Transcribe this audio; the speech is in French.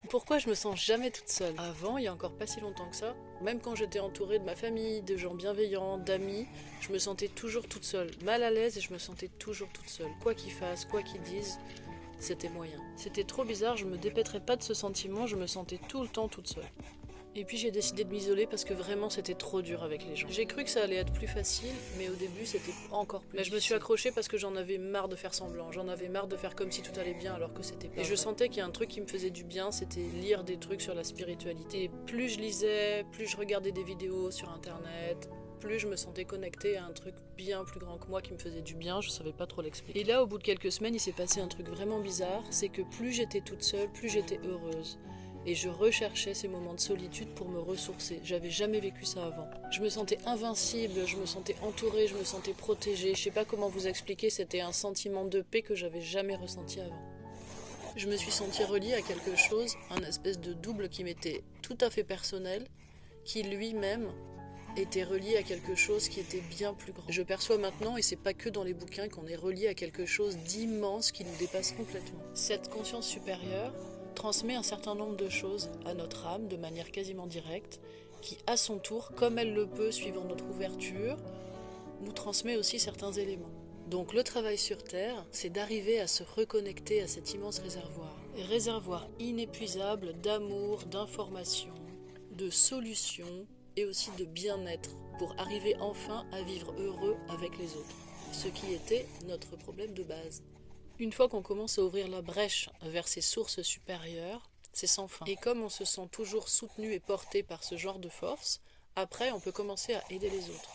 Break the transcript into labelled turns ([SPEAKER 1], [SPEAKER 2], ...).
[SPEAKER 1] Pourquoi je me sens jamais toute seule? Avant, il y a encore pas si longtemps que ça, même quand j'étais entourée de ma famille, de gens bienveillants, d'amis, je me sentais toujours toute seule, mal à l'aise et je me sentais toujours toute seule. Quoi qu'ils fassent, quoi qu'ils disent, c'était moyen. C'était trop bizarre, je me dépêterais pas de ce sentiment, je me sentais tout le temps toute seule. Et puis j'ai décidé de m'isoler parce que vraiment c'était trop dur avec les gens. J'ai cru que ça allait être plus facile, mais au début c'était encore plus difficile. Je me suis accrochée parce que j'en avais marre de faire semblant, j'en avais marre de faire comme si tout allait bien alors que c'était pas. Et je sentais qu'il y a un truc qui me faisait du bien, c'était lire des trucs sur la spiritualité. Et plus je lisais, plus je regardais des vidéos sur internet, plus je me sentais connectée à un truc bien plus grand que moi qui me faisait du bien, je savais pas trop l'expliquer. Et là, au bout de quelques semaines, il s'est passé un truc vraiment bizarre, c'est que plus j'étais toute seule, plus j'étais heureuse. Et je recherchais ces moments de solitude pour me ressourcer. J'avais jamais vécu ça avant. Je me sentais invincible, je me sentais entourée, je me sentais protégée. Je sais pas comment vous expliquer, c'était un sentiment de paix que j'avais jamais ressenti avant. Je me suis sentie reliée à quelque chose, un espèce de double qui m'était tout à fait personnel, qui lui-même était relié à quelque chose qui était bien plus grand. Je perçois maintenant, et c'est pas que dans les bouquins, qu'on est relié à quelque chose d'immense qui nous dépasse complètement. Cette conscience supérieure transmet un certain nombre de choses à notre âme de manière quasiment directe, qui à son tour, comme elle le peut suivant notre ouverture, nous transmet aussi certains éléments. Donc le travail sur Terre, c'est d'arriver à se reconnecter à cet immense réservoir inépuisable d'amour, d'informations, de solutions et aussi de bien-être pour arriver enfin à vivre heureux avec les autres, ce qui était notre problème de base. Une fois qu'on commence à ouvrir la brèche vers ces sources supérieures, c'est sans fin. Et comme on se sent toujours soutenu et porté par ce genre de force, après on peut commencer à aider les autres.